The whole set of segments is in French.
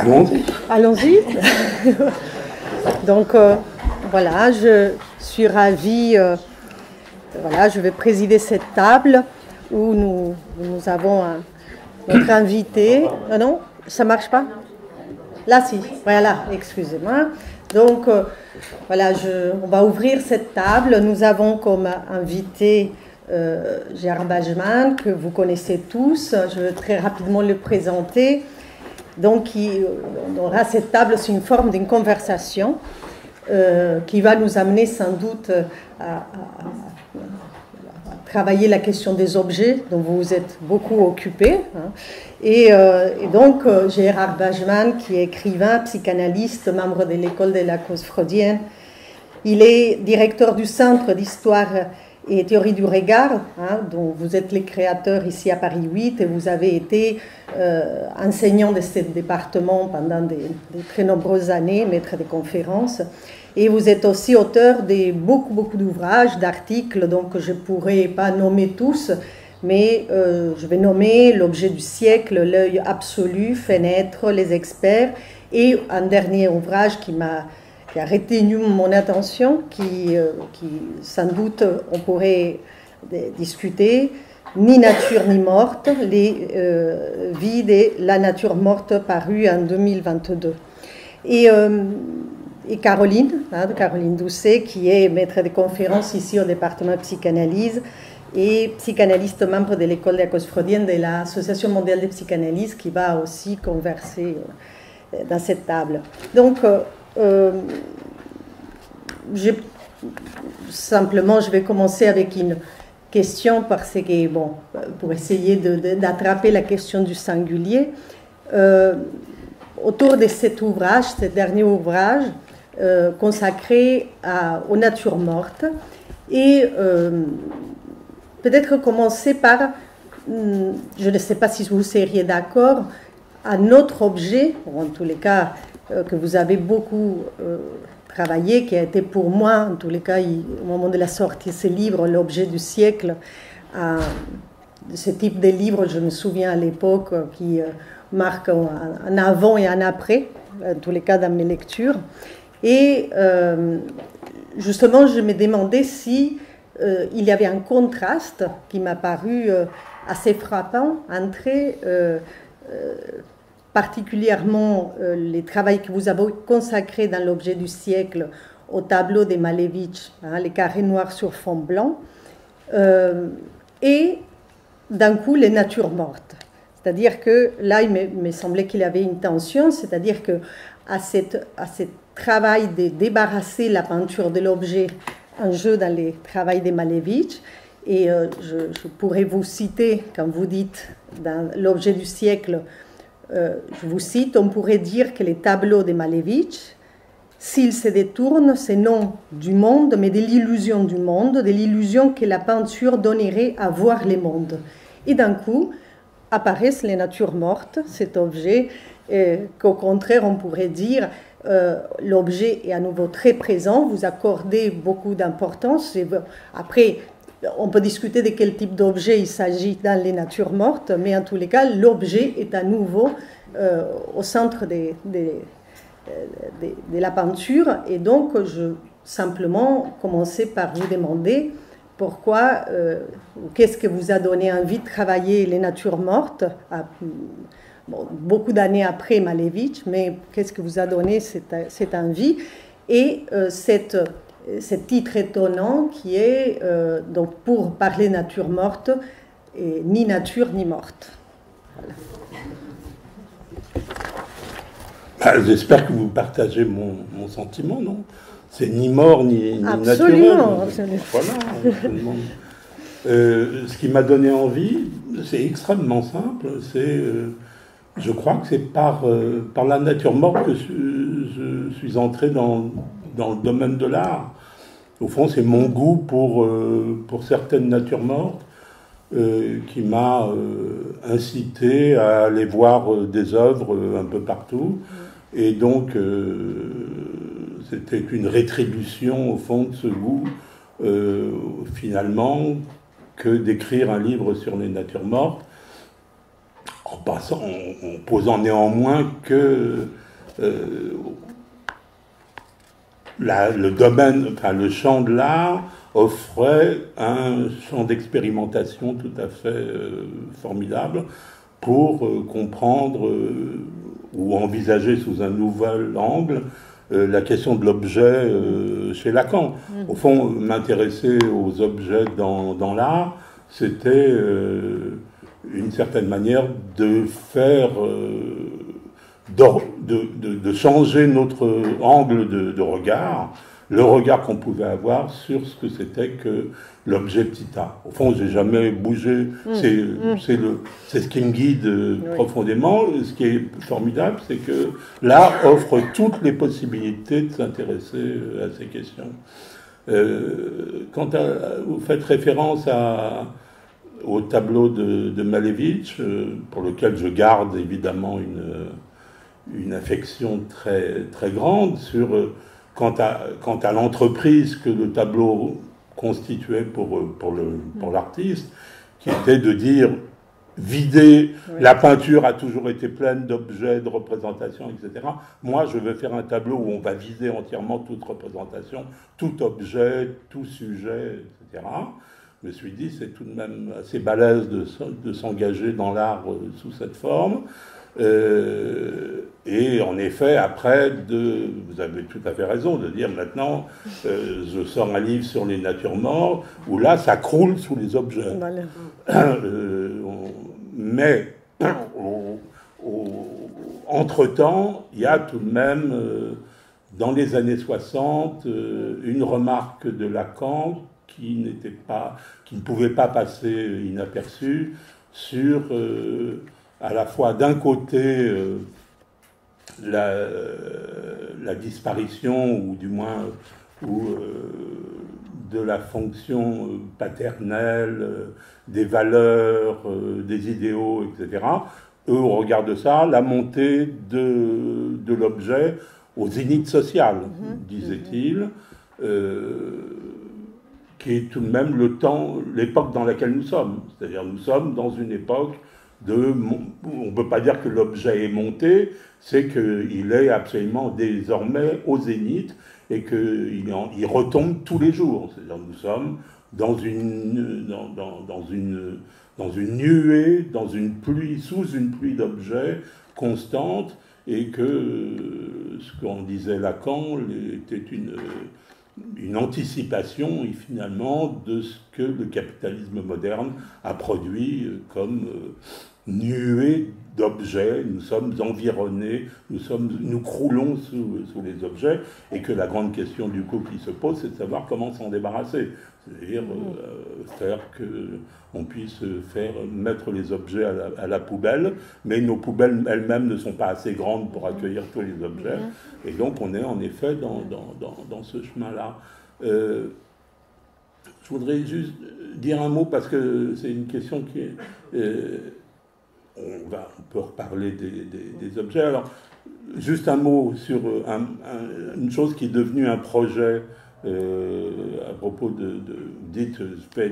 Allons-y. Allons-y. Donc, voilà, je suis ravie. Voilà, je vais présider cette table où nous avons notre invité. Ah non, ça ne marche pas? Là, si. Voilà, excusez-moi. Donc, voilà, on va ouvrir cette table. Nous avons comme invité Gérard Bajman, que vous connaissez tous. Je vais très rapidement le présenter. Donc, on aura cette table sous une forme d'une conversation qui va nous amener sans doute à travailler la question des objets dont vous vous êtes beaucoup occupés. Hein. Et donc, Gérard Bajman, qui est écrivain, psychanalyste, membre de l'école de la cause freudienne, il est directeur du Centre d'histoire et théorie du regard, hein, dont vous êtes les créateurs ici à Paris 8, et vous avez été enseignant de ce département pendant de très nombreuses années, maître de conférences. Et vous êtes aussi auteur de beaucoup d'ouvrages, d'articles, donc je ne pourrai pas nommer tous, mais je vais nommer L'objet du siècle, L'œil absolu, Fenêtre, Les experts, et un dernier ouvrage qui a retenu mon attention, qui sans doute on pourrait discuter, Ni nature ni morte, les vies de la nature morte, paru en 2022. Et Caroline, hein, Caroline Doucet, qui est maître de conférences ici au département de psychanalyse et psychanalyste membre de l'école de la cause freudienne de l'Association mondiale de psychanalyse, qui va aussi converser dans cette table. Donc, simplement, je vais commencer avec une question parce que, bon, pour essayer d'attraper la question du singulier, autour de cet ouvrage, ce dernier ouvrage, consacré aux natures mortes, et peut-être commencer par, je ne sais pas si vous seriez d'accord, un autre objet, ou en tous les cas que vous avez beaucoup travaillé, qui a été pour moi, en tous les cas, au moment de la sortie de ce livre, l'objet du siècle, ce type de livre, je me souviens à l'époque, qui marque un avant et un après, en tous les cas dans mes lectures. Et justement, je me demandais si il y avait un contraste qui m'a paru assez frappant entre particulièrement les travaux que vous avez consacrés dans l'objet du siècle au tableau de Malevich, hein, les carrés noirs sur fond blanc, et d'un coup les natures mortes. C'est-à-dire que là, il me semblait qu'il y avait une tension, c'est-à-dire que à ce travail de débarrasser la peinture de l'objet, un jeu dans les travaux de Malevich, et je pourrais vous citer, quand vous dites dans l'objet du siècle, je vous cite, on pourrait dire que les tableaux de Malevich, s'ils se détournent, c'est non du monde, mais de l'illusion du monde, de l'illusion que la peinture donnerait à voir les mondes. Et d'un coup, apparaissent les natures mortes, cet objet, qu'au contraire, on pourrait dire, l'objet est à nouveau très présent, vous accordez beaucoup d'importance. Après, on peut discuter de quel type d'objet il s'agit dans les natures mortes, mais en tous les cas, l'objet est à nouveau au centre de la peinture. Et donc, je simplement commencer par vous demander pourquoi, qu'est-ce que vous a donné envie de travailler les natures mortes, beaucoup d'années après Malevich, mais qu'est-ce que vous a donné cette envie, et ce titre étonnant qui est, donc pour parler nature morte, et ni nature ni morte. Voilà. J'espère que vous partagez mon sentiment, non? C'est ni mort ni naturel. Absolument. Voilà, absolument. Ce qui m'a donné envie, c'est extrêmement simple. Je crois que c'est par la nature morte que je suis entré dans le domaine de l'art. Au fond, c'est mon goût pour certaines natures mortes qui m'a incité à aller voir des œuvres un peu partout. Et donc, c'était une rétribution, au fond, de ce goût, finalement, que d'écrire un livre sur les natures mortes. en posant néanmoins que le domaine, enfin le champ de l'art offrait un champ d'expérimentation tout à fait formidable pour comprendre ou envisager sous un nouvel angle la question de l'objet chez Lacan. Au fond, m'intéresser aux objets dans l'art, c'était une certaine manière de faire, de changer notre angle de regard, le regard qu'on pouvait avoir sur ce que c'était que l'objet petit a. Au fond, j'ai jamais bougé. C'est ce qui me guide profondément. Ce qui est formidable, c'est que l'art offre toutes les possibilités de s'intéresser à ces questions. Quand vous faites référence au tableau de Malevich, pour lequel je garde évidemment une affection très, très grande quant à l'entreprise que le tableau constituait pour l'artiste, qui était de dire vider, la peinture a toujours été pleine d'objets, de représentations, etc. Moi, je veux faire un tableau où on va vider entièrement toute représentation, tout objet, tout sujet, etc. Je me suis dit, c'est tout de même assez balèze de s'engager dans l'art sous cette forme. Et en effet, après, vous avez tout à fait raison de dire maintenant, je sors un livre sur les natures mortes, où là, ça croule sous les objets. Mais, entre-temps, il y a tout de même, dans les années 60, une remarque de Lacan qui ne pouvait pas passer inaperçue sur, à la fois d'un côté, la disparition, ou du moins de la fonction paternelle, des valeurs, des idéaux, etc. Eux, au regard de ça, la montée de l'objet au zénith social, disait-il, qui est tout de même l'époque dans laquelle nous sommes. C'est-à-dire, nous sommes dans une époque on ne peut pas dire que l'objet est monté, c'est qu'il est absolument désormais au zénith et qu'il retombe tous les jours. C'est-à-dire, nous sommes dans une nuée, sous une pluie d'objets constante, et que ce qu'on disait Lacan était une anticipation, finalement, de ce que le capitalisme moderne a produit comme nuée d'objets. Nous sommes environnés, nous croulons sous les objets, et que la grande question du coup qui se pose, c'est de savoir comment s'en débarrasser. C'est-à-dire faire qu'on puisse mettre les objets à la poubelle, mais nos poubelles elles-mêmes ne sont pas assez grandes pour accueillir tous les objets. Et donc on est en effet dans ce chemin-là. Je voudrais juste dire un mot, parce que c'est une question qui est... on peut reparler des objets. Alors, juste un mot sur une chose qui est devenue un projet à propos dites, je fais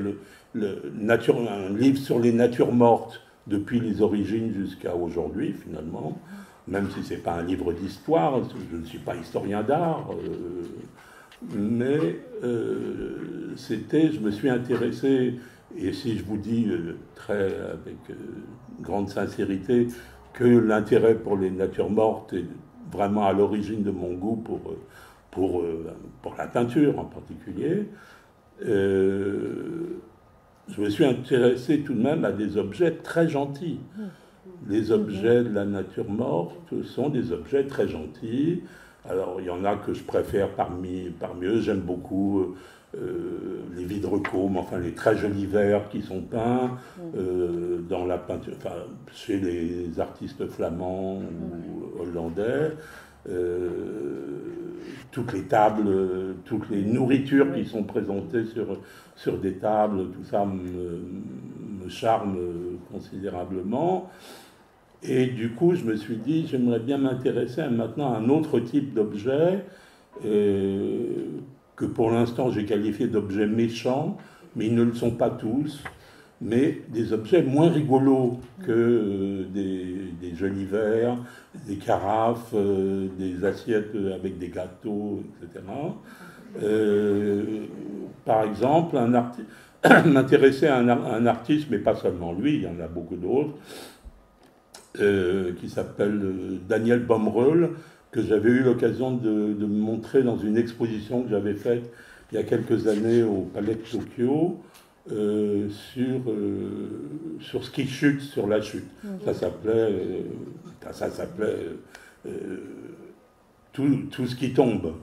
un livre sur les natures mortes depuis les origines jusqu'à aujourd'hui, finalement, même si c'est pas un livre d'histoire, je ne suis pas historien d'art, mais je me suis intéressé, et si je vous dis avec grande sincérité que l'intérêt pour les natures mortes est vraiment à l'origine de mon goût pour la peinture en particulier, je me suis intéressé tout de même à des objets très gentils. Les objets de la nature morte sont des objets très gentils. Alors, il y en a que je préfère parmi eux. J'aime beaucoup les Vidrecaume, enfin les très jolis vers qui sont peints dans la peinture, enfin, chez les artistes flamands ou hollandais. Toutes les tables, toutes les nourritures qui sont présentées sur des tables, tout ça me charme considérablement. Et du coup, je me suis dit, j'aimerais bien m'intéresser maintenant à un autre type d'objet que pour l'instant j'ai qualifié d'objets méchants, mais ils ne le sont pas tous. mais des objets moins rigolos que des jolis verres, des carafes, des assiettes avec des gâteaux, etc. Par exemple, m'intéresser à un artiste, mais pas seulement lui, il y en a beaucoup d'autres, qui s'appelle Daniel Pomeroy, que j'avais eu l'occasion de montrer dans une exposition que j'avais faite il y a quelques années au Palais de Tokyo, sur ce qui chute sur la chute. Ça s'appelait tout ce qui tombe,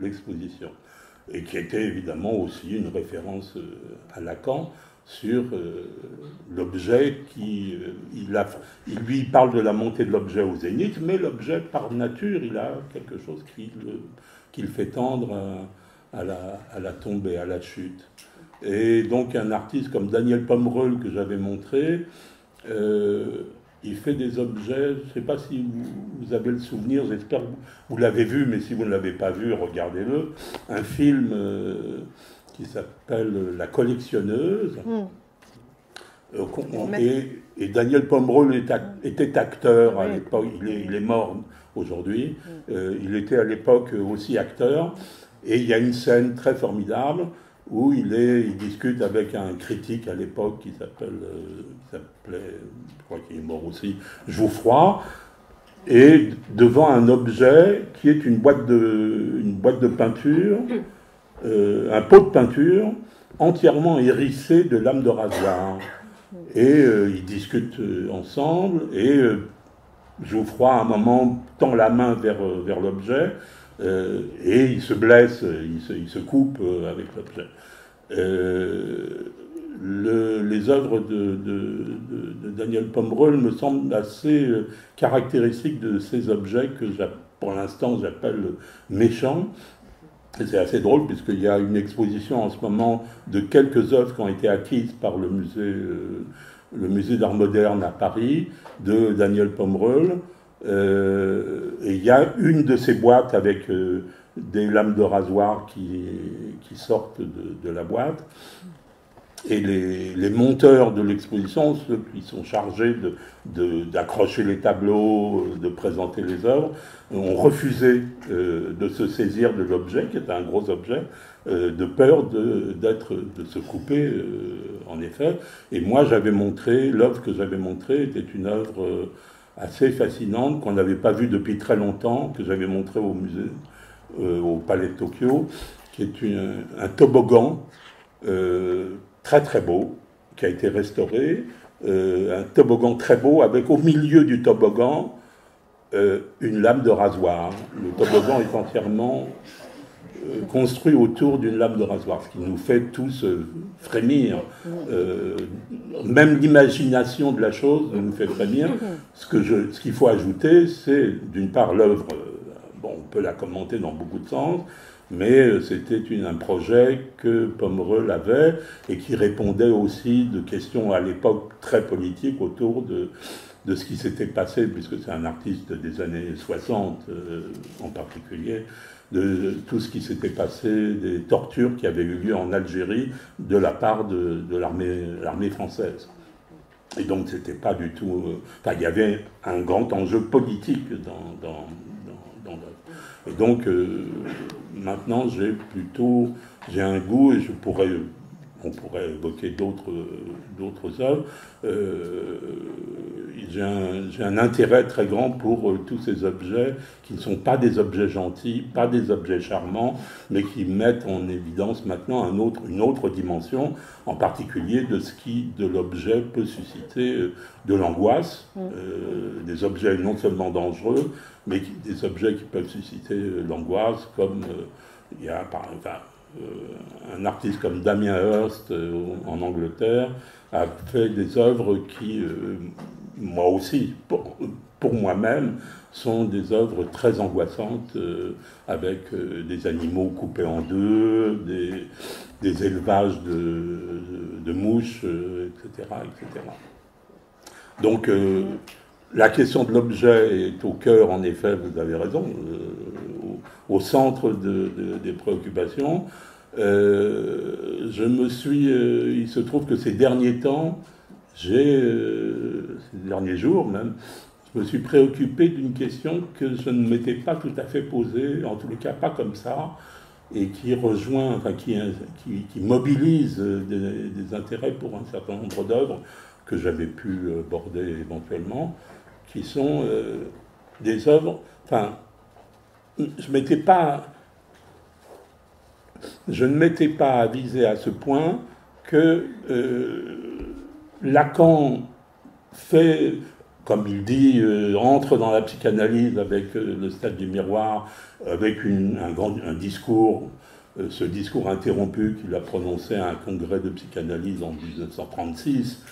l'exposition. Et qui était évidemment aussi une référence à Lacan sur l'objet il lui parle de la montée de l'objet au zénith, mais l'objet par nature, il a quelque chose qui le fait tendre à la tombée, à la chute. Et donc un artiste comme Daniel Pomeroy que j'avais montré, il fait des objets, je ne sais pas si vous avez le souvenir, j'espère que vous l'avez vu, mais si vous ne l'avez pas vu, regardez-le, un film qui s'appelle La collectionneuse. Et Daniel Pomeroy était acteur à l'époque, il est mort aujourd'hui, il était à l'époque aussi acteur, et il y a une scène très formidable où il discute avec un critique à l'époque qui s'appelait, je crois qu'il est mort aussi, Jouffroy, et devant un objet qui est une boîte de peinture, un pot de peinture entièrement hérissé de lames de rasoir. Et ils discutent ensemble, et Jouffroy à un moment tend la main vers l'objet, et il se blesse, il se coupe avec l'objet. Les œuvres de Daniel Pomeroy me semblent assez caractéristiques de ces objets que pour l'instant j'appelle méchants. Et c'est assez drôle puisqu'il y a une exposition en ce moment de quelques œuvres qui ont été acquises par le musée d'art moderne à Paris de Daniel Pomeroy. Et il y a une de ces boîtes avec des lames de rasoir qui sortent de la boîte. Et les monteurs de l'exposition, ceux qui sont chargés d'accrocher les tableaux, de présenter les œuvres, ont refusé de se saisir de l'objet, qui est un gros objet, de peur de se couper, en effet. Et moi, l'œuvre que j'avais montrée était une œuvre assez fascinante, qu'on n'avait pas vue depuis très longtemps, que j'avais montrée au musée, au Palais de Tokyo, qui est un toboggan très très beau, qui a été restauré, un toboggan très beau, avec au milieu du toboggan une lame de rasoir. Le toboggan est entièrement construit autour d'une lame de rasoir, ce qui nous fait tous frémir. Même l'imagination de la chose nous fait frémir. Ce qu'il faut ajouter, c'est d'une part l'œuvre, on peut la commenter dans beaucoup de sens, mais c'était un projet que Pomeroy avait et qui répondait aussi de questions à l'époque très politiques autour de ce qui s'était passé, puisque c'est un artiste des années 60 en particulier, de tout ce qui s'était passé, des tortures qui avaient eu lieu en Algérie de la part de l'armée française. Et donc c'était pas du tout... il y avait un grand enjeu politique dans l'œuvre. Et donc maintenant j'ai un goût, et on pourrait évoquer d'autres œuvres. J'ai un intérêt très grand pour tous ces objets qui ne sont pas des objets gentils, pas des objets charmants, mais qui mettent en évidence maintenant une autre dimension, en particulier de l'objet peut susciter de l'angoisse, des objets non seulement dangereux, mais des objets qui peuvent susciter l'angoisse, comme il y a par exemple un artiste comme Damien Hirst en Angleterre a fait des œuvres qui, moi aussi, pour moi-même, sont des œuvres très angoissantes, avec des animaux coupés en deux, des élevages de mouches, etc., etc. Donc, la question de l'objet est au cœur, en effet, vous avez raison, au centre des préoccupations. il se trouve que ces derniers temps, ces derniers jours même, je me suis préoccupé d'une question que je ne m'étais pas tout à fait posée, en tous les cas pas comme ça, et qui rejoint, enfin qui mobilise des intérêts pour un certain nombre d'œuvres que j'avais pu aborder éventuellement, qui sont des œuvres, enfin, je ne m'étais pas avisé à ce point que Lacan fait, comme il dit, entre dans la psychanalyse avec le stade du miroir, avec un discours, ce discours interrompu qu'il a prononcé à un congrès de psychanalyse en 1936,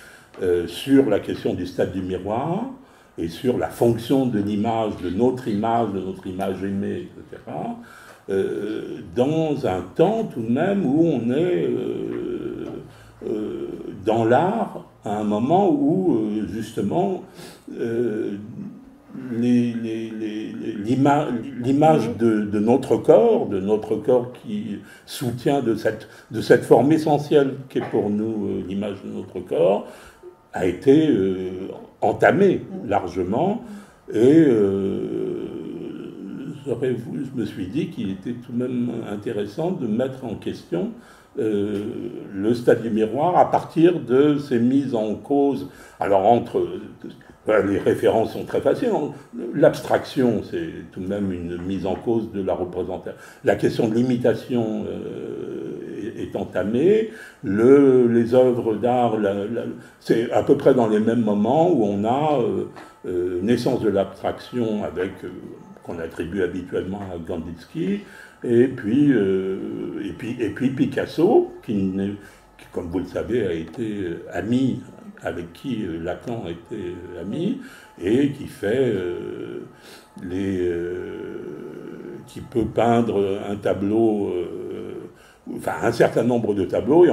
sur la question du stade du miroir et sur la fonction de l'image, de notre image aimée, etc., dans un temps tout de même où on est dans l'art, à un moment où justement l'image de notre corps qui soutient de cette forme essentielle qu'est pour nous l'image de notre corps, a été entamée largement, et je me suis dit qu'il était tout de même intéressant de mettre en question le stade du miroir à partir de ces mises en cause. Alors les références sont très faciles. L'abstraction, c'est tout de même une mise en cause de la représentation. La question de l'imitation est entamée. Les œuvres d'art, c'est à peu près dans les mêmes moments où on a naissance de l'abstraction avec qu'on attribue habituellement à Kandinsky, et puis Picasso, qui, comme vous le savez, a été ami, avec qui Lacan a été ami, et qui fait qui peut peindre un tableau, enfin un certain nombre de tableaux,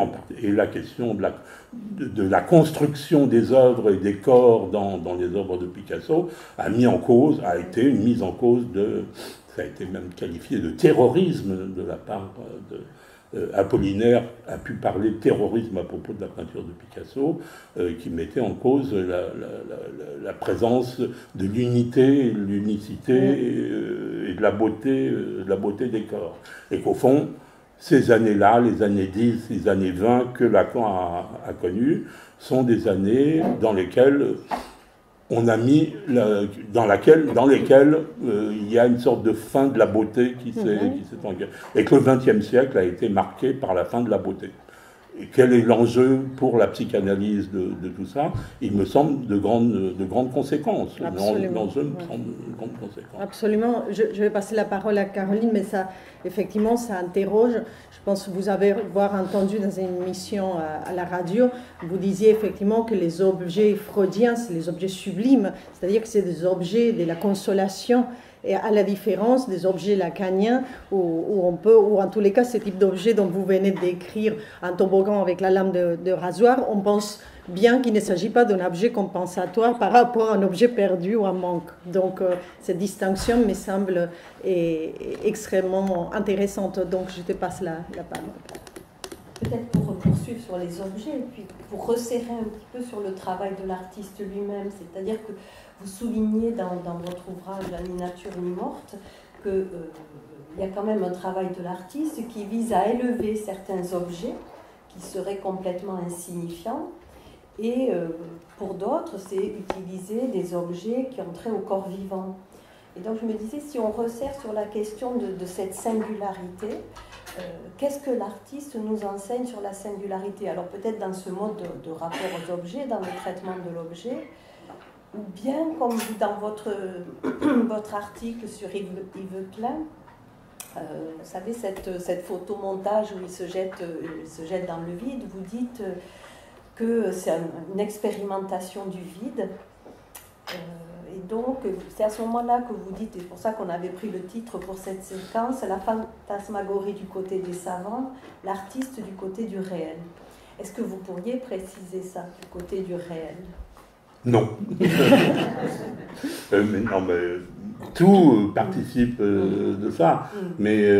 et la question de la construction des œuvres et des corps dans les œuvres de Picasso a été une mise en cause ça a été même qualifié de terrorisme de la part Apollinaire a pu parler de terrorisme à propos de la peinture de Picasso, qui mettait en cause la présence de l'unicité et de la beauté des corps. Et qu'au fond, ces années-là, les années 10, les années 20 que Lacan a connues, sont des années dans lesquelles on a mis dans lesquelles il y a une sorte de fin de la beauté qui s'est engagée. Et que le XXe siècle a été marqué par la fin de la beauté. Et quel est l'enjeu pour la psychanalyse de tout ça? Il me semble de grandes conséquences. L'enjeu me semble de grandes conséquences. Absolument. Je vais passer la parole à Caroline, mais effectivement, ça interroge. Je pense que vous avez entendu dans une émission à la radio, vous disiez effectivement que les objets freudiens, c'est les objets sublimes, c'est-à-dire que c'est des objets de la consolation, et à la différence des objets lacaniens, où en tous les cas, ce type d'objet dont vous venez de décrire, un toboggan avec la lame de rasoir, on pense bien qu'il ne s'agit pas d'un objet compensatoire par rapport à un objet perdu ou un manque. Donc, cette distinction me semble extrêmement intéressante. Donc, je te passe la parole. Peut-être pour poursuivre sur les objets, et puis pour resserrer un petit peu sur le travail de l'artiste lui-même, c'est-à-dire que vous soulignez dans votre ouvrage « Ni nature ni morte » qu'il y a quand même un travail de l'artiste qui vise à élever certains objets qui seraient complètement insignifiants, et pour d'autres, c'est utiliser des objets qui ont trait au corps vivant. Et donc je me disais, si on resserre sur la question de cette singularité, qu'est-ce que l'artiste nous enseigne sur la singularité? Alors peut-être dans ce mode de rapport aux objets, dans le traitement de l'objet, ou bien comme dans votre article sur Yves Klein, vous savez, cette photomontage où il se jette dans le vide, vous dites que c'est une expérimentation du vide. Et donc, c'est à ce moment-là que vous dites, et c'est pour ça qu'on avait pris le titre pour cette séquence, la fantasmagorie du côté des savants, l'artiste du côté du réel. Est-ce que vous pourriez préciser ça, du côté du réel? Non. Mais tout participe de ça. Mais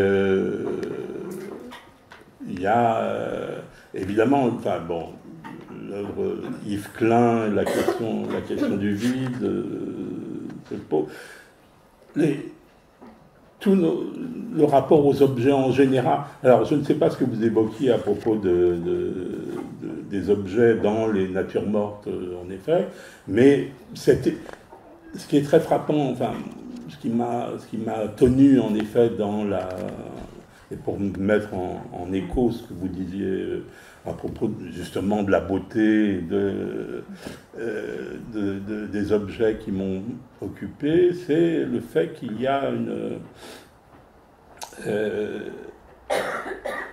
il y a évidemment, enfin bon, l'œuvre Yves Klein, la question du vide, le rapport aux objets en général. Alors, je ne sais pas ce que vous évoquiez à propos des objets dans les natures mortes, en effet, mais ce qui est très frappant, enfin, ce qui m'a tenu, en effet, et pour me mettre en écho ce que vous disiez à propos justement de la beauté des objets qui m'ont occupé, c'est le fait qu'il y a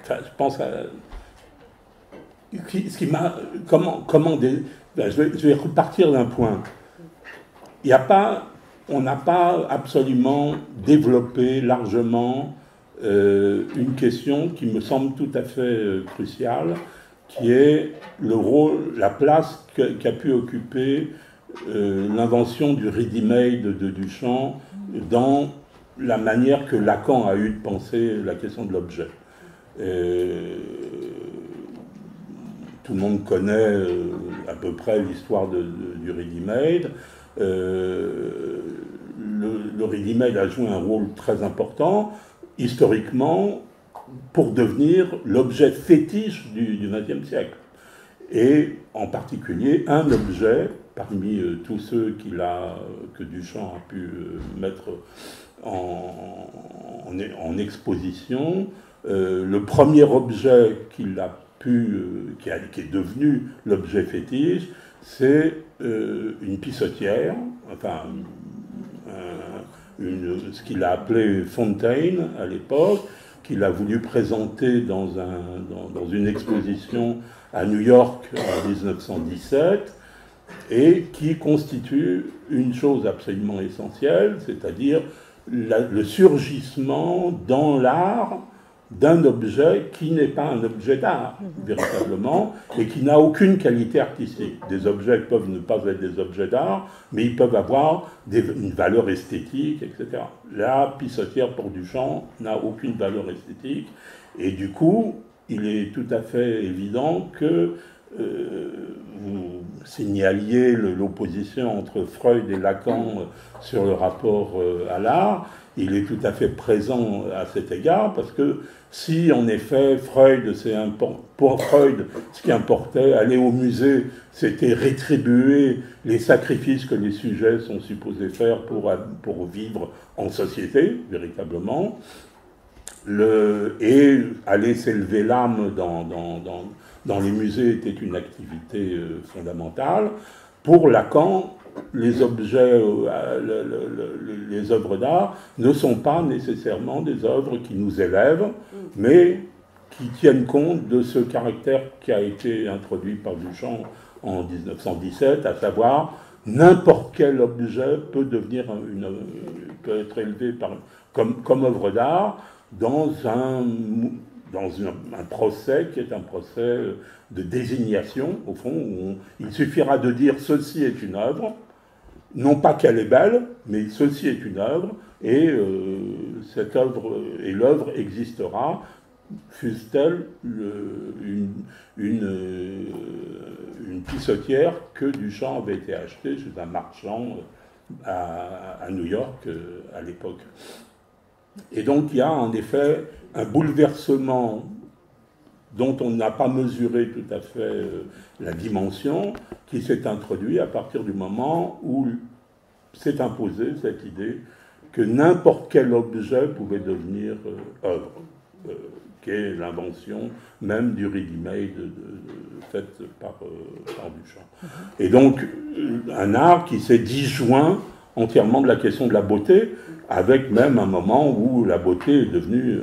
enfin, je pense à ce qui m'a je vais repartir d'un point. On n'a pas absolument développé largement une question qui me semble tout à fait cruciale, qui est le rôle, la place qu'a pu occuper l'invention du ready-made de Duchamp dans la manière que Lacan a eu de penser la question de l'objet. Tout le monde connaît à peu près l'histoire du ready-made. Le ready-made a joué un rôle très important, historiquement, pour devenir l'objet fétiche du XXe siècle. Et en particulier, un objet, parmi tous ceux que Duchamp a pu mettre en exposition, le premier objet qui est devenu l'objet fétiche, c'est une pissotière, enfin ce qu'il a appelé Fontaine à l'époque, qu'il a voulu présenter dans une exposition à New York en 1917, et qui constitue une chose absolument essentielle, c'est-à-dire le surgissement dans l'art d'un objet qui n'est pas un objet d'art, véritablement, et qui n'a aucune qualité artistique. Des objets peuvent ne pas être des objets d'art, mais ils peuvent avoir une valeur esthétique, etc. La pissotière pour Duchamp n'a aucune valeur esthétique, et du coup, il est tout à fait évident que vous signaliez l'opposition entre Freud et Lacan sur le rapport à l'art. Il est tout à fait présent à cet égard, parce que si, en effet, pour Freud, ce qui importait, aller au musée, c'était rétribuer les sacrifices que les sujets sont supposés faire pour vivre en société, véritablement, et aller s'élever l'âme dans les musées était une activité fondamentale. Pour Lacan, les objets, les œuvres d'art ne sont pas nécessairement des œuvres qui nous élèvent, mais qui tiennent compte de ce caractère qui a été introduit par Duchamp en 1917, à savoir n'importe quel objet peut être élevé comme œuvre d'art dans un procès qui est un procès de désignation, au fond, où il suffira de dire « ceci est une œuvre », non pas qu'elle est belle, mais « ceci est une œuvre », et cette œuvre et l'œuvre existera, fût-elle une pissotière que Duchamp avait été acheté chez un marchand à New York à l'époque. Et donc il y a en effet un bouleversement dont on n'a pas mesuré tout à fait la dimension, qui s'est introduit à partir du moment où s'est imposée cette idée que n'importe quel objet pouvait devenir œuvre, qui est l'invention même du ready-made faite par Duchamp. Et donc un art qui s'est disjoint entièrement de la question de la beauté, avec même un moment où la beauté est devenue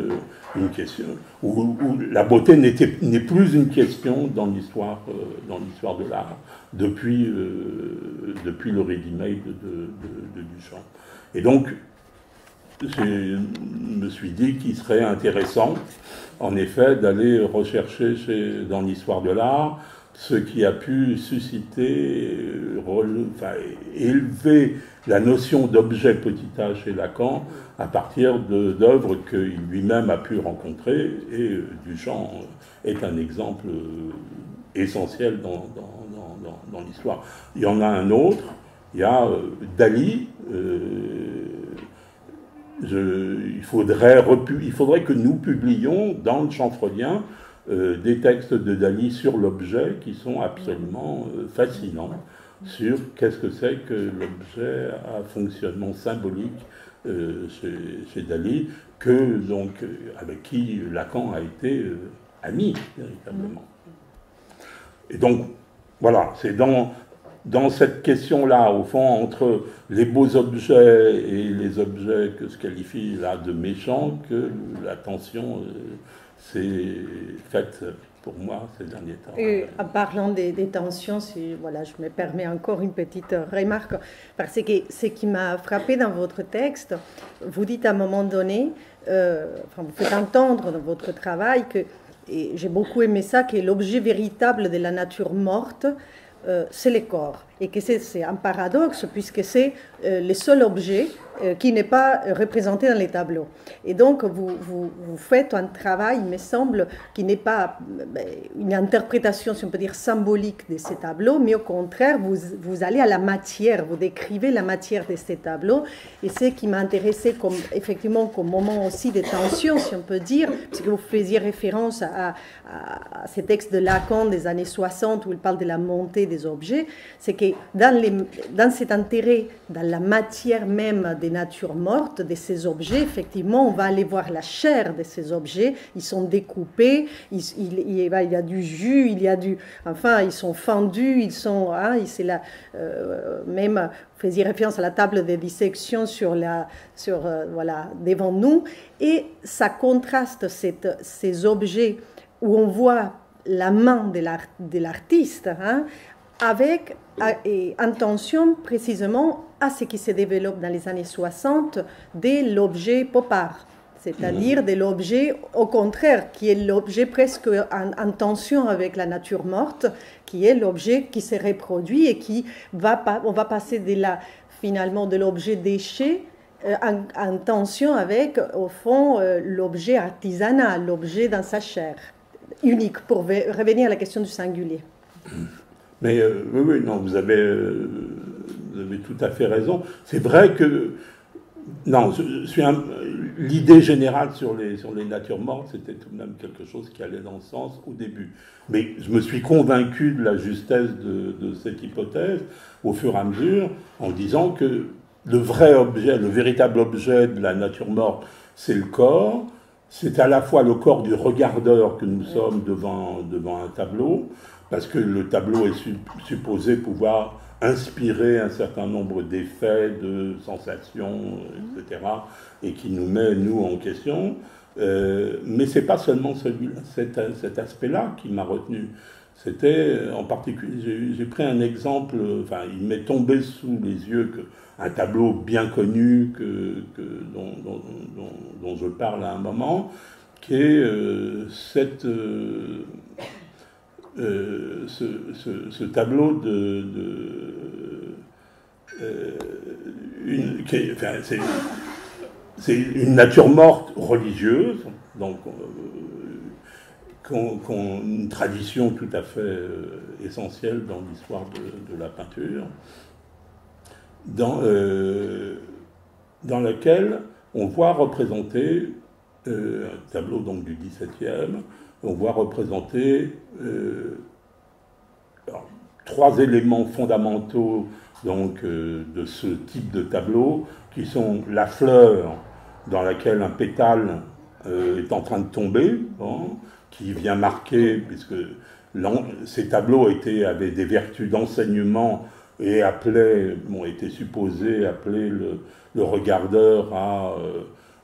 une question, où la beauté n'est plus une question dans l'histoire de l'art, depuis le ready-made de Duchamp. Et donc, je me suis dit qu'il serait intéressant, en effet, d'aller rechercher dans l'histoire de l'art ce qui a pu susciter, élever la notion d'objet petit h chez Lacan à partir d'œuvres qu'il lui-même a pu rencontrer, et Duchamp est un exemple essentiel dans l'histoire. Il y en a un autre, il y a Dali. Il faudrait que nous publions dans le champ freudien des textes de Dali sur l'objet qui sont absolument fascinants, sur qu'est-ce que c'est que l'objet à fonctionnement symbolique chez Dali, avec qui Lacan a été ami, véritablement. Et donc, voilà, c'est dans cette question-là, au fond, entre les beaux objets et les objets que se qualifie là de méchants, que la tension s'est faite pour moi ces derniers temps. Et en parlant des tensions, voilà, je me permets encore une petite remarque, parce que ce qui m'a frappé dans votre texte, vous dites à un moment donné, vous faites entendre dans votre travail que, et j'ai beaucoup aimé ça, que l'objet véritable de la nature morte, c'est le corps. Et que c'est un paradoxe, puisque c'est le seul objet qui n'est pas représenté dans les tableaux. Et donc, vous faites un travail, il me semble, qui n'est pas une interprétation, si on peut dire, symbolique de ces tableaux, mais au contraire, vous allez à la matière, vous décrivez la matière de ces tableaux. Et ce qui m'a intéressé, effectivement, comme moment aussi de tension, si on peut dire, puisque vous faisiez référence à ces textes de Lacan des années 60, où il parle de la montée des objets, c'est que dans cet intérêt, dans la matière même des natures mortes, de ces objets, effectivement, on va aller voir la chair de ces objets. Ils sont découpés, il y a du jus, ils sont fendus, même, vous faisiez référence à la table de dissection devant nous, et ça contraste ces objets où on voit la main de l'artiste, avec intention précisément à ce qui se développe dans les années 60 de l'objet pop art, c'est-à-dire de l'objet au contraire, qui est l'objet presque en tension avec la nature morte, qui est l'objet qui se reproduit et on va passer finalement de l'objet déchet en tension avec, au fond, l'objet artisanal, l'objet dans sa chair, unique, pour revenir à la question du singulier. Mais oui, non, vous avez tout à fait raison. C'est vrai que l'idée générale sur les natures mortes, c'était tout de même quelque chose qui allait dans ce sens au début. Mais je me suis convaincu de la justesse de cette hypothèse au fur et à mesure, en disant que le vrai objet, le véritable objet de la nature morte, c'est le corps. C'est à la fois le corps du regardeur que nous sommes devant un tableau, parce que le tableau est supposé pouvoir inspirer un certain nombre d'effets, de sensations, etc., et qui nous met, nous, en question. Mais ce n'est pas seulement cet aspect-là qui m'a retenu. C'était, en particulier, j'ai pris un exemple, il m'est tombé sous les yeux un tableau bien connu dont je parle à un moment, qui est ce tableau c'est une nature morte religieuse, donc une tradition tout à fait essentielle dans l'histoire de la peinture, dans laquelle on voit représenter un tableau donc du XVIIe. On voit représenter trois éléments fondamentaux donc, de ce type de tableau, qui sont la fleur dans laquelle un pétale est en train de tomber, qui vient marquer, puisque ces tableaux avaient des vertus d'enseignement et étaient supposés appeler le regardeur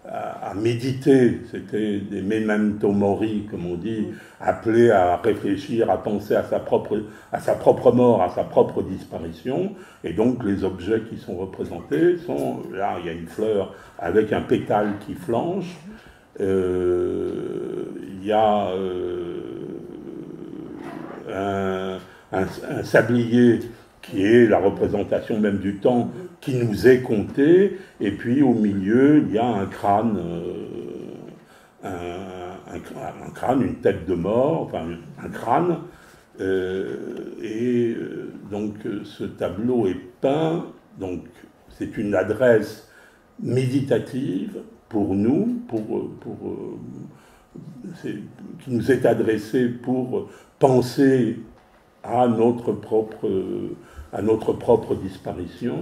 à méditer, c'était des memento mori, comme on dit, appelé à réfléchir, à penser à sa propre mort, à sa propre disparition. Et donc les objets qui sont représentés sont, là il y a une fleur avec un pétale qui flanche, il y a un sablier qui est la représentation même du temps qui nous est compté, et puis au milieu, il y a un crâne, un crâne, une tête de mort, enfin un crâne, donc ce tableau est peint, donc c'est une adresse méditative pour nous, qui nous est adressée pour penser à notre propre disparition.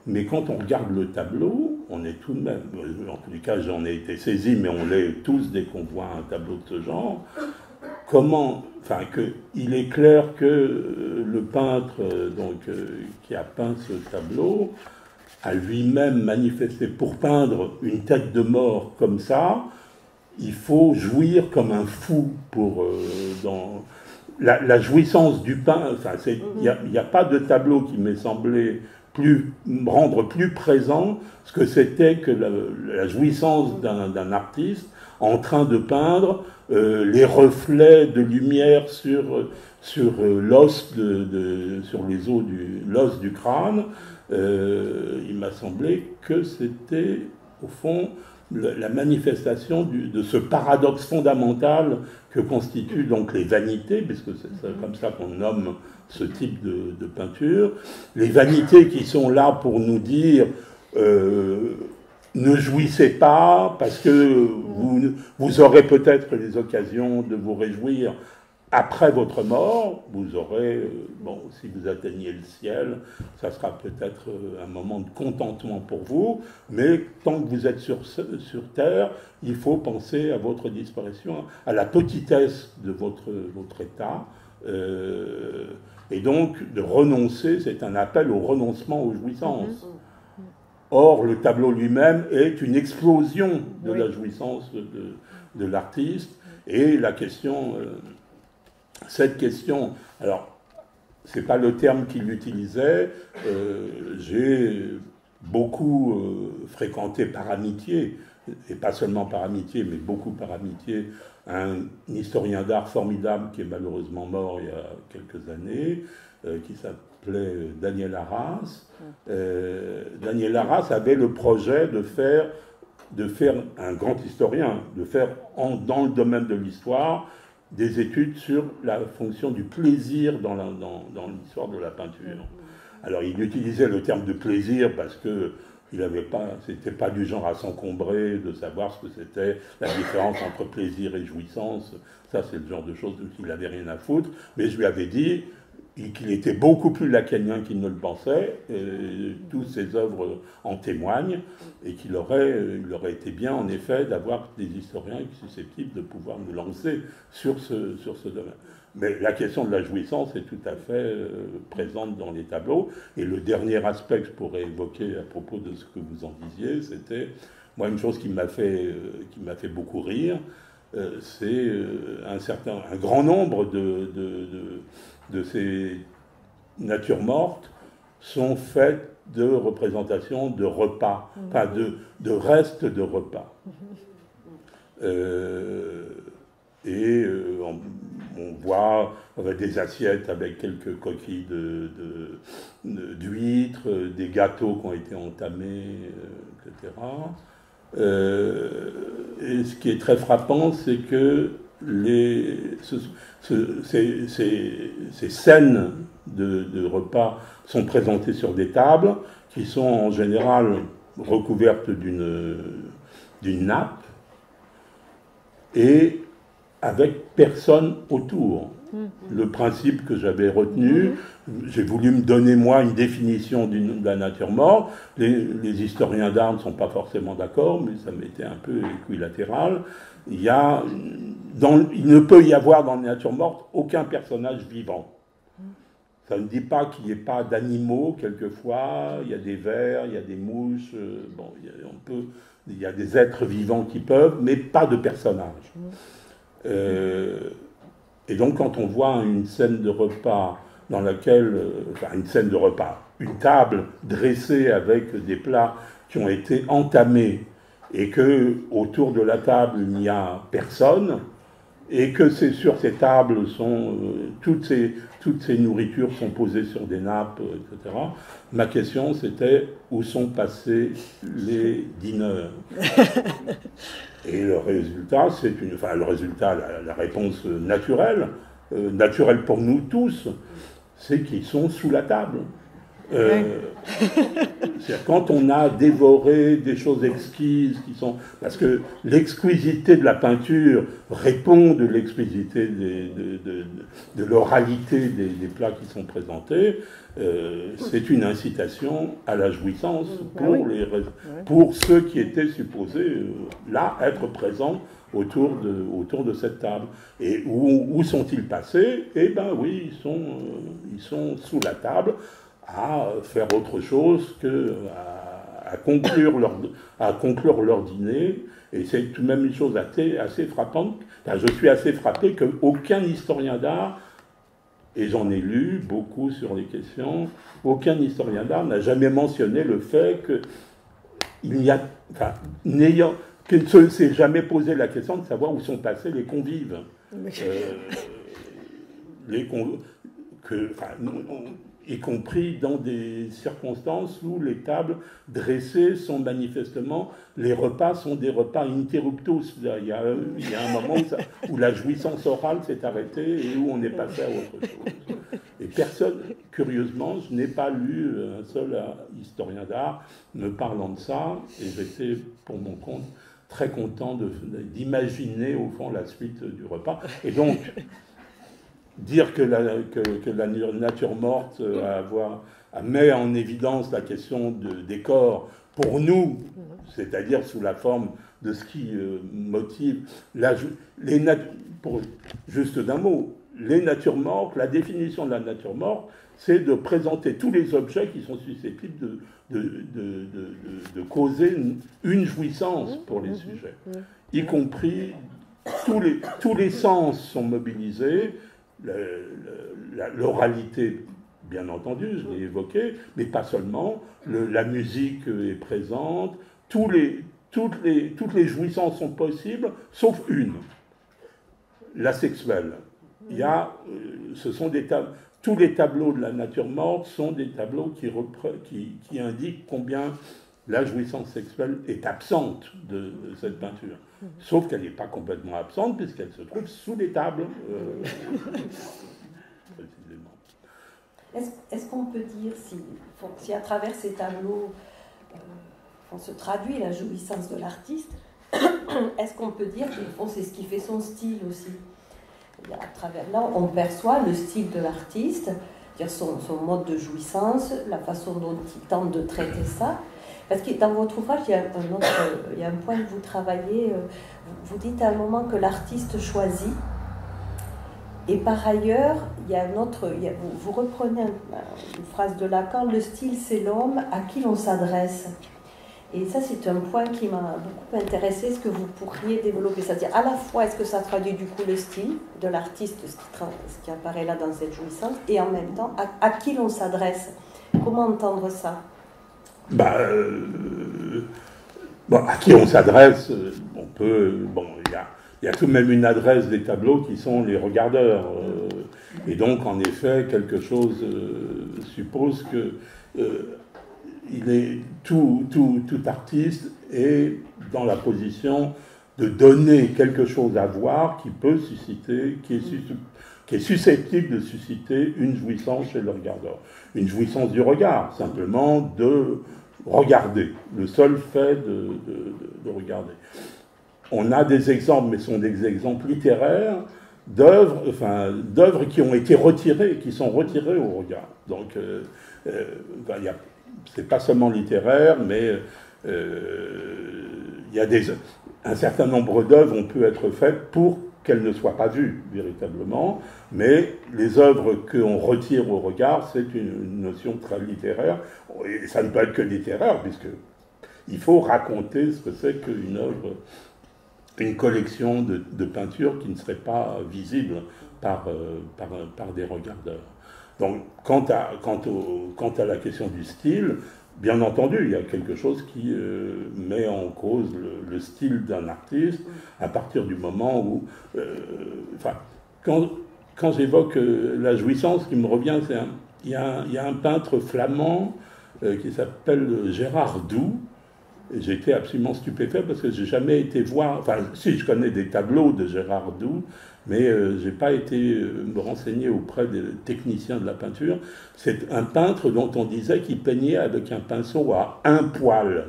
Mais quand on regarde le tableau, on est tout de même, en tous les cas j'en ai été saisi, mais on l'est tous dès qu'on voit un tableau de ce genre, il est clair que le peintre qui a peint ce tableau a lui-même manifesté, pour peindre une tête de mort comme ça, il faut jouir comme un fou dans la jouissance du peintre. Il n'y a pas de tableau qui m'est semblé rendre plus présent ce que c'était que la jouissance d'un artiste en train de peindre les reflets de lumière sur l'os sur les os l'os du crâne. Il m'a semblé que c'était au fond la manifestation de ce paradoxe fondamental que constituent donc les vanités, puisque c'est comme ça qu'on nomme ce type de peinture, les vanités qui sont là pour nous dire ne jouissez pas parce que vous aurez peut-être les occasions de vous réjouir après votre mort. Vous aurez, si vous atteignez le ciel, ça sera peut-être un moment de contentement pour vous, mais tant que vous êtes sur Terre, il faut penser à votre disparition, à la petitesse de votre état, et donc de renoncer, c'est un appel au renoncement aux jouissances. Or, le tableau lui-même est une explosion de la jouissance de l'artiste, et la question... cette question, alors, c'est pas le terme qu'il utilisait, j'ai beaucoup fréquenté par amitié, et pas seulement par amitié, mais beaucoup par amitié, un historien d'art formidable qui est malheureusement mort il y a quelques années, qui s'appelait Daniel Arras. Daniel Arras avait le projet de faire un grand historien, de faire dans le domaine de l'histoire, des études sur la fonction du plaisir dans l'histoire de la peinture. Alors il utilisait le terme de plaisir parce que c'était pas du genre à s'encombrer de savoir ce que c'était la différence entre plaisir et jouissance. Ça, c'est le genre de choses dont il n'avait rien à foutre. Mais je lui avais dit qu'il était beaucoup plus lacanien qu'il ne le pensait. Toutes ses œuvres en témoignent, et qu'il aurait été bien, en effet, d'avoir des historiens susceptibles de pouvoir nous lancer sur ce domaine. Mais la question de la jouissance est tout à fait présente dans les tableaux. Et le dernier aspect que je pourrais évoquer à propos de ce que vous en disiez, c'était, moi, une chose qui m'a fait beaucoup rire, c'est un grand nombre de ces natures mortes sont faites de représentations de repas, enfin de restes de repas. On voit des assiettes avec quelques coquilles d'huîtres, des gâteaux qui ont été entamés, etc. Et ce qui est très frappant, c'est que ces scènes de repas sont présentées sur des tables qui sont en général recouvertes d'une nappe et avec personne autour. Le principe que j'avais retenu, j'ai voulu me donner moi une définition de la nature morte. Les historiens d'art ne sont pas forcément d'accord, mais ça m'était un peu équilatéral. Il ne peut y avoir dans la nature morte aucun personnage vivant. Ça ne dit pas qu'il n'y ait pas d'animaux, quelquefois, il y a des vers, il y a des mouches, il y a des êtres vivants qui peuvent, mais pas de personnages. Et donc quand on voit une scène de repas dans laquelle, une table dressée avec des plats qui ont été entamés et que autour de la table il n'y a personne, et que sur ces tables sont toutes ces nourritures sont posées sur des nappes, etc. Ma question, c'était où sont passés les dîneurs? Et le résultat, la réponse naturelle pour nous tous, c'est qu'ils sont sous la table. C'est-à-dire quand on a dévoré des choses exquises parce que l'exquisité de la peinture répond de l'exquisité de l'oralité des plats qui sont présentés, c'est une incitation à la jouissance pour ceux qui étaient supposés là être présents autour de cette table. Et où sont-ils passés? Eh bien oui, ils sont sous la table à faire autre chose qu'à conclure leur dîner. Et c'est tout de même une chose assez frappante. Enfin, je suis assez frappé qu'aucun historien d'art, et j'en ai lu beaucoup sur les questions, aucun historien d'art n'a jamais mentionné le fait qu'il ne s'est jamais posé la question de savoir où sont passés les convives. Y compris dans des circonstances où les tables dressées sont manifestement, les repas sont des repas interruptus. Il y a un moment où la jouissance orale s'est arrêtée et où on est passé à autre chose. Et personne, curieusement, je n'ai pas lu un seul historien d'art me parlant de ça, et j'étais, pour mon compte, très content d'imaginer, au fond, la suite du repas. Et donc, dire que la nature morte met en évidence la question des corps pour nous, c'est-à-dire sous la forme de ce qui motive juste d'un mot, les natures mortes, la définition de la nature morte, c'est de présenter tous les objets qui sont susceptibles de causer une jouissance pour les sujets, y compris tous les sens sont mobilisés. L'oralité, bien entendu, je l'ai évoqué, mais pas seulement. La musique est présente. Toutes les jouissances sont possibles, sauf une, la sexuelle. Tous les tableaux de la nature morte sont des tableaux qui indiquent combien la jouissance sexuelle est absente de cette peinture. Sauf qu'elle n'est pas complètement absente, puisqu'elle se trouve sous les tables. Précisément. Est-ce qu'on peut dire, si à travers ces tableaux, on se traduit la jouissance de l'artiste, est-ce qu'on peut dire que c'est ce qui fait son style aussi? À travers là, on perçoit le style de l'artiste, son mode de jouissance, la façon dont il tente de traiter ça. Parce que dans votre ouvrage, il y a un point que vous travaillez, vous dites à un moment que l'artiste choisit, et par ailleurs, il y a vous reprenez une phrase de Lacan, le style c'est l'homme à qui l'on s'adresse. Et ça, c'est un point qui m'a beaucoup intéressé, est-ce que vous pourriez développer? C'est-à-dire, à la fois, est-ce que ça traduit du coup le style de l'artiste, ce qui apparaît là dans cette jouissance, et en même temps, à qui l'on s'adresse? Comment entendre ça? À qui on s'adresse, il y a tout de même une adresse des tableaux qui sont les regardeurs. Et donc, en effet, quelque chose suppose que tout artiste est dans la position de donner quelque chose à voir qui peut susciter, qui est susceptible de susciter une jouissance chez le regardeur. Une jouissance du regard, simplement de regarder, le seul fait de regarder. On a des exemples, mais ce sont des exemples littéraires, d'œuvres qui ont été retirées, qui sont retirées au regard. Donc, c'est pas seulement littéraire, mais il y a un certain nombre d'œuvres ont pu être faites pour qu'elles ne soient pas vues véritablement, mais les œuvres qu'on retire au regard, c'est une notion très littéraire, et ça ne peut être que littéraire, puisqu'il faut raconter ce que c'est qu'une œuvre, une collection de peintures qui ne serait pas visible par des regardeurs. Donc, quant à la question du style, Bien entendu, il y a quelque chose qui met en cause le style d'un artiste à partir du moment où... quand j'évoque la jouissance, ce qui me revient, c'est il y a un peintre flamand qui s'appelle Gérard Doux. J'ai été absolument stupéfait parce que j'ai jamais été voir... Enfin, si, je connais des tableaux de Gérard Doux, mais j'ai pas été me renseigner auprès des techniciens de la peinture. C'est un peintre dont on disait qu'il peignait avec un pinceau à un poil.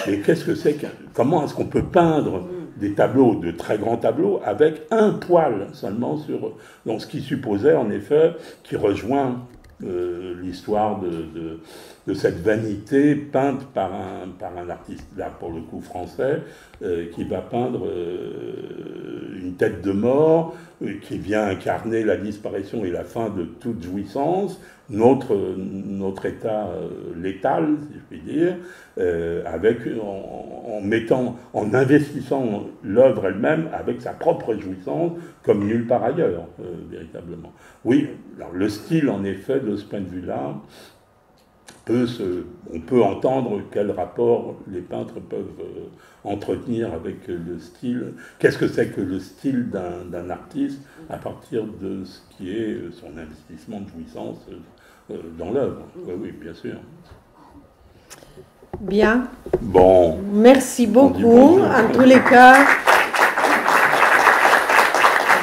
Mais qu'est-ce que c'est comment est-ce qu'on peut peindre des tableaux, de très grands tableaux, avec un poil seulement sur... Donc ce qui supposait, en effet, qui rejoint l'histoire de cette vanité peinte par un artiste, là pour le coup français, qui va peindre une tête de mort, qui vient incarner la disparition et la fin de toute jouissance, notre état létal, si je puis dire, en investissant l'œuvre elle-même avec sa propre jouissance, comme nulle part ailleurs, véritablement. Oui, alors le style, en effet, de ce point de vue-là, on peut entendre quel rapport les peintres peuvent entretenir avec le style. Qu'est-ce que c'est que le style d'un artiste à partir de ce qui est son investissement de jouissance dans l'œuvre. Oui, bien sûr. Bien. Bon. Merci beaucoup. En tous les cas,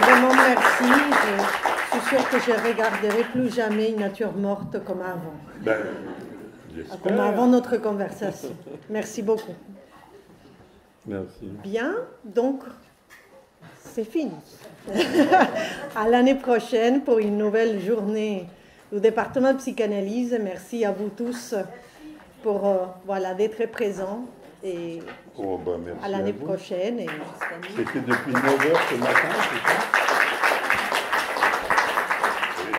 vraiment merci. Je suis sûre que je ne regarderai plus jamais une nature morte comme avant. Ben, j'espère. Comme avant notre conversation. Merci beaucoup. Merci. Bien, donc c'est fini. À l'année prochaine pour une nouvelle journée du département de psychanalyse. Merci à vous tous pour d'être présents et merci à l'année prochaine. C'était depuis 9h ce matin, c'est ça ?